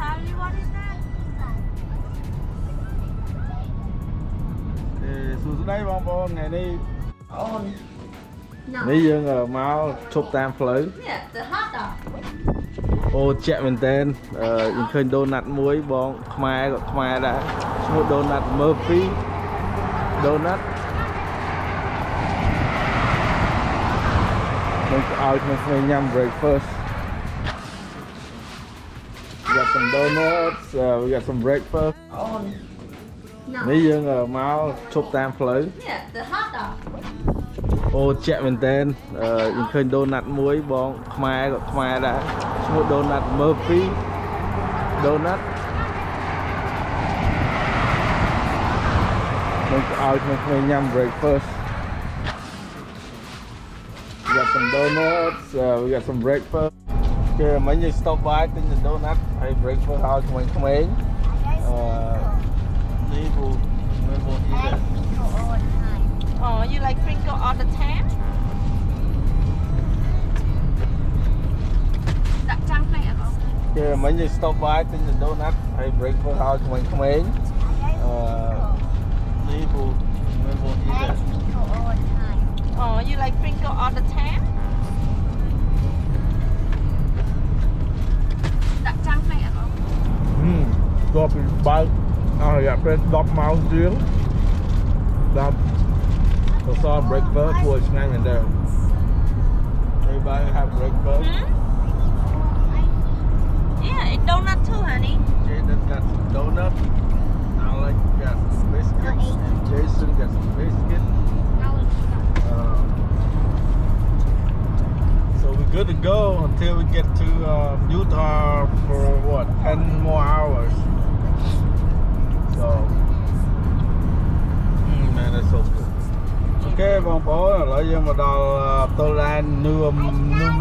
Charlie, what is that? សួស្តីបងប្អូនថ្ងៃនេះ Oh, no. នេះយើងមកឈប់តាមផ្លូវ Yeah, the hot dog. អូជាក់មែនតើយើងឃើញដូណាត់មួយបងខ្មែរក៏ខ្មែរដែរឈ្មោះដូណាត់ Murphy ដូណាត់នឹងឲ្យខ្ញុំញ៉ាំ breakfast we got some donuts we got some breakfast Oh, no. នេះយើងមកឈប់តាមផ្លូវ Yeah, the hot dog. អូជាក់មែនតើយើងឃើញដូណាត់មួយបងខ្មែរក៏ខ្មែរដែរឈ្មោះដូណាត់ Murphy ដូណាត់នឹងឲ្យខ្ញុំញ៉ាំ breakfast we got some donuts we got some breakfast គេមិញយើង stop by ទិញ donut ហើយ breakfast ឲ្យក្មេងៗនេះពូមិនមកអ៊ីទេ Oh, you like sprinkle all the time? Đặt trăng này hả con? គេមិញយើង stop by ទិញ donut ហើយ breakfast ឲ្យក្មេងៗនេះពូមិនមកអ៊ីទេ Oh, you like sprinkle all the time? Đặt trăng này hả con? គាត់ពីបើកអស់រយៈពេល10ម៉ោងជាងដល់ទៅសល់ breakfast គួរឆ្ងាញ់មែនទេ Everybody have breakfast Yeah, it's donut too, honey. Jaden got some donuts Alex got some biscuits and Jason got some biscuits so we're good to go until we get to Utah for what 10 more hours so man that's so good អូខេបងប្អូនឥឡូវយើងមកដល់ផ្ទល់ដែន New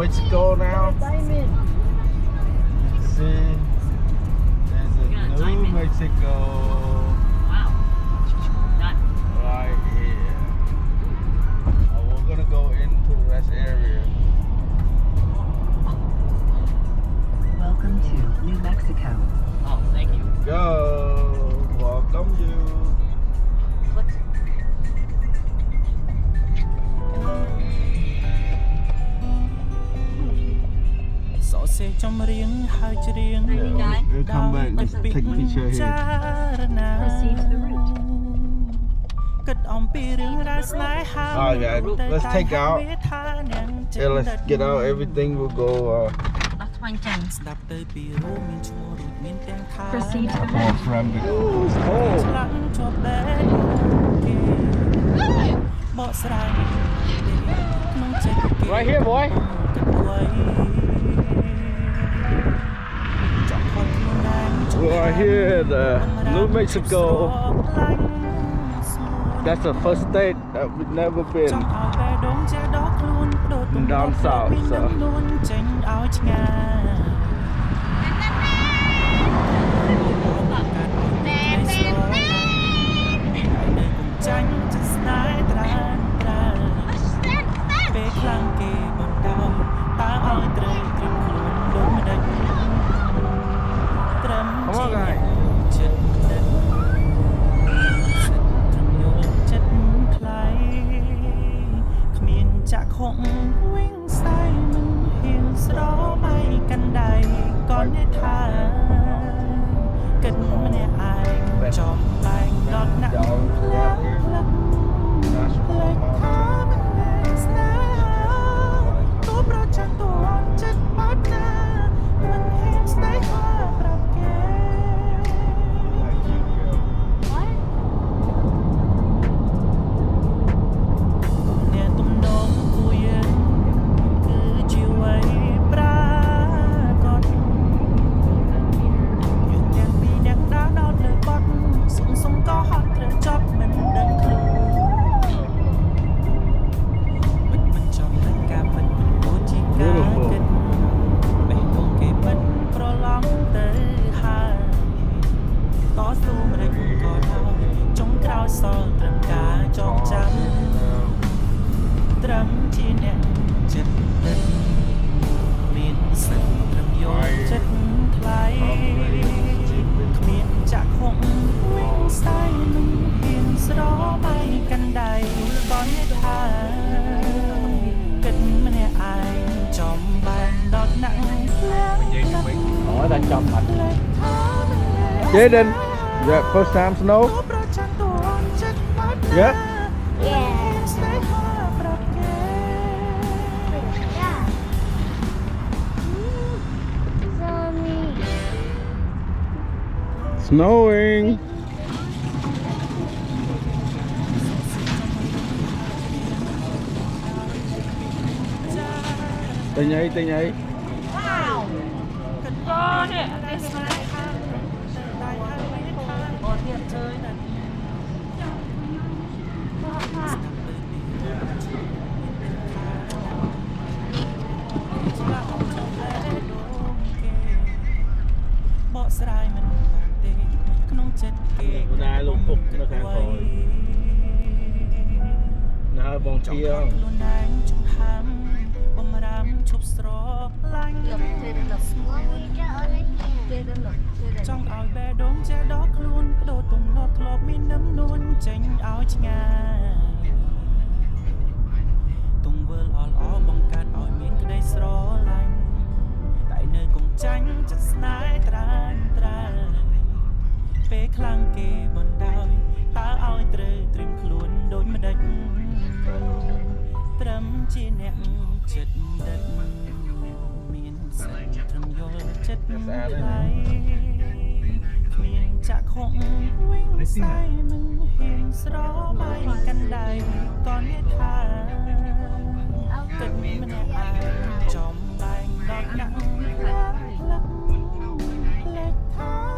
Mexico now see there's a New Mexico Wow. Done. right here we're gonna go into the rest area Welcome to New Mexico. Oh, thank you. go welcome you Click. we'll come back let's take a picture here Proceed to the route. alright guys let's take out yeah, let's get out everything we'll go Đặt hoành tránh. Proceed to the more route. from the oh right here boy we are here at New Mexico that's the first state that we've never been down south so come on guys จะคงวิ่งใส่มันเหี่ยวสรอไปกันใดก่อนให้ทางกันมันเนี่ยอายจอมแรงดอกหนักพลังพลังเล็กพามันแรงสนาวตัวประจันตัวจัดปัดนามันเห็นสไตล์ว่าปรับแก้ เนี่ยตุ้มน้องกูยังคือชีวิตปรากฏอยู่ยังปียังดาวดาวเลยบอดส่งก็ฮอตเธอจอบมันดังคลูมันจอมมันกามันโอจิกากันไปตรงเก็บมันเพราะล้องเตยหายต่อสู้มันได้ก็ได้จงคราวซอลตรังกาจองจำ ត្រឹមជាអ្នកចិត្តដិតមានសិទ្ធិត្រឹមយកចិត្តថ្លៃ nói đã chậm mặt Jaden yeah first time snow yeah snowing Tình nhảy Wow. Go nè. Ồ, thiệt chơi nè. Bỏ sài mình bàn tê không chết kề Đài luôn phục nó khá khỏi nào vòng kia luôn đang trong hàm bom rám chụp sro lanh trong ao bé đốm che đó luôn đồ tùng lọt lọt mi nấm nôn tranh áo ngà tung vơ lò lò bông cát ỏi miếng cái đây sro lanh tại nơi cùng tranh chất nái tràn tràn bế khlang kề bần đào ta oi trời trim luôn đôi mà đất trầm chi nẹm chất đất miền sài thầm vô chất lại miền chạc hồng quên say mình hiền gió bay căn đầy con nét tha tình mình ai trong tay đọt nặng lắc lệch thả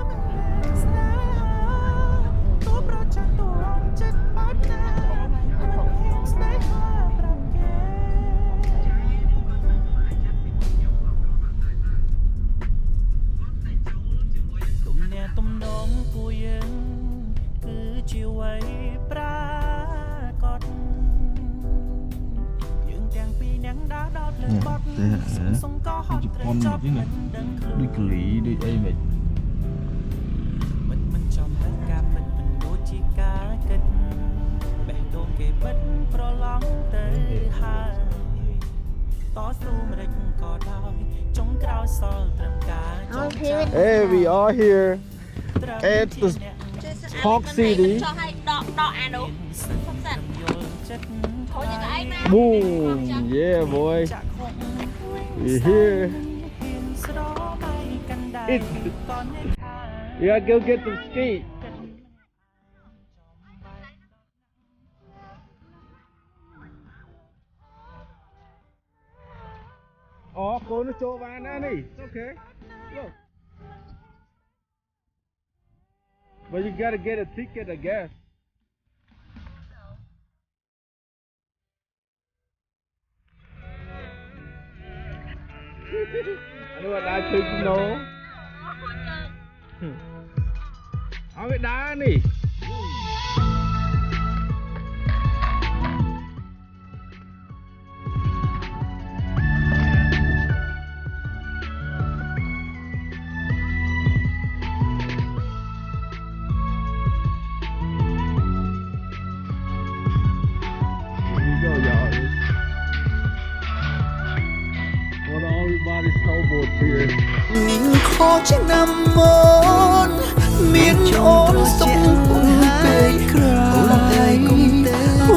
ตุ้มน้องกูยังคือชีไว้ปรากฏยังแกงปีนังดาดอดเลยบอดส่งก็ฮอตเลยจอบมันดังคลื่น đi clý đi đây mày มันจอมรักกาเป็นดูชีกาเกิดแบกโดนเก็บบัดเพราะล้องเตยหายต่อสู้มันได้ก็ได้จงกล่าวสอลตรำกาจงจำ hey we are here at the Park City Cho hay đọ à đúng. Không giận. Thôi những cái anh nào. boom yeah boy we here it yeah go get some ski cô nó cho vào nè đi okay look but you gotta get a ticket I guess I know what I took you knowเอาไปด่านี่ Everybody's snowboard here. นิ่งขอจะนำมนเมียนโอนสมบูรณ์ไปใคร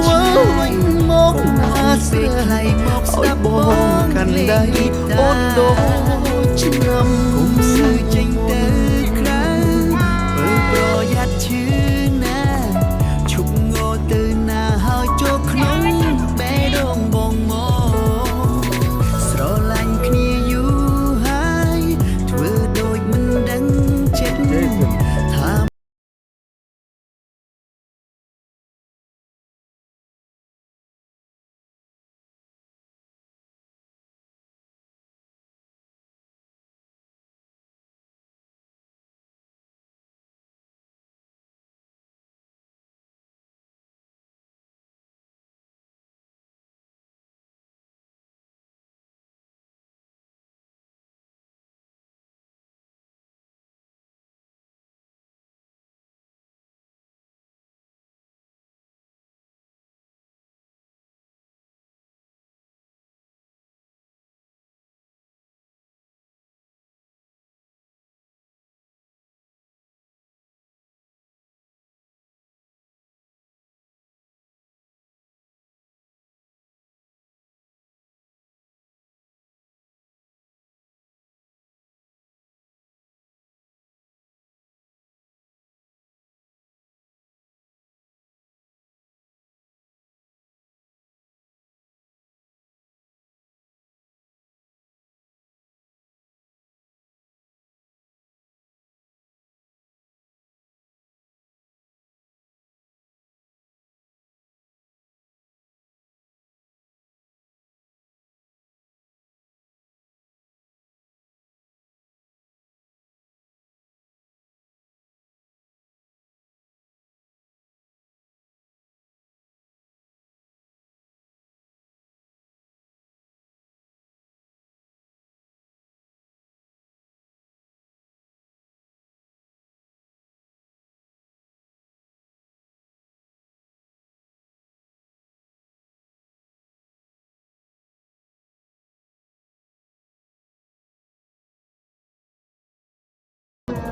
ว่าวันมอกมาเสือไหลมอกสะบองกันได้โอนโดจะนำผมสื่อใจเตอครั้งเปิดโปรยัดชื่อนะชุบโง่ตื่นหน้าหาโจกขนมแม่ดงบงมอสโรลันคนีอยู่หายเธอโดยมันดังเช่น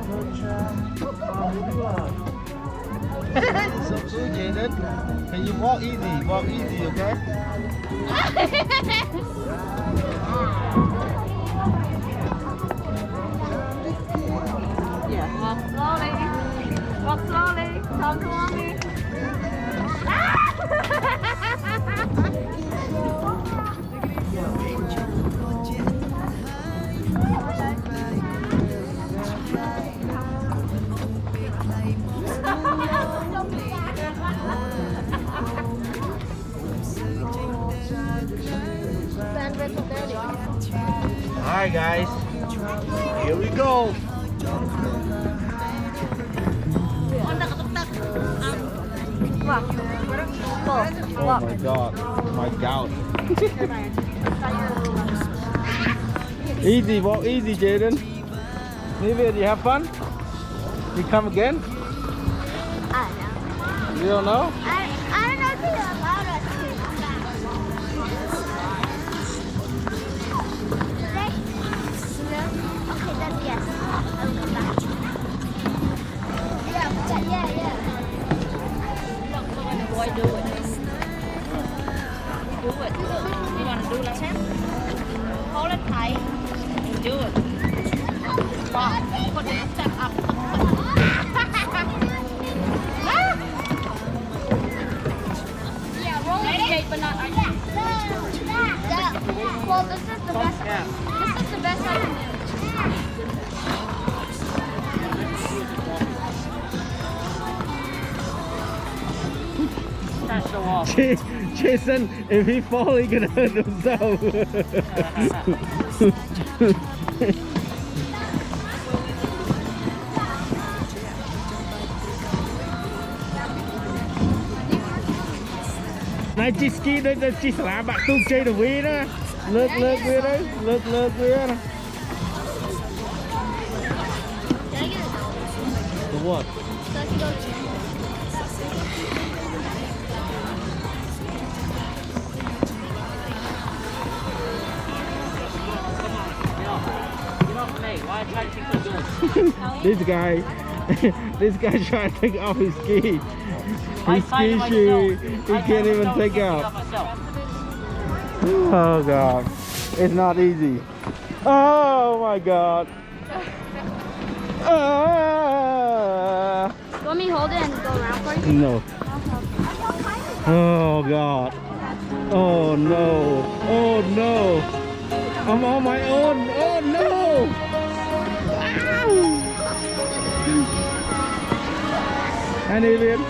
So cool, Jaden. Can you walk easy? Walk easy, okay? Yeah. Walk slowly. Walk slowly. Come to mommy. Alright guys, here we go. Oh my god, my gout. Easy, walk easy, Jaden. Maybe you have fun? You come again? You don't know? I don't know if you're allowed us to. Today? No? Okay, then yes. I'll come back. Yeah. Look when the boy do it. Do it. You want to do like that? Hold it tight. Do it. Stop. Put it step up. But not like that. Well, this is the best. This is the best I can do. That's so off. Jason, if he fall, he can hurt himself. Này chị ski đây là chị xả bạn tung chơi được với đó. Lượt với đấy, lượt với đó. The what? This guy trying to take off his ski. His ski shoe, he can't even take out. Oh god, it's not easy. Oh my god. You want me to hold it and go around for you? No. Oh god. Oh no. Oh no. I'm on my own. Oh no. Ow. Anh Vivian.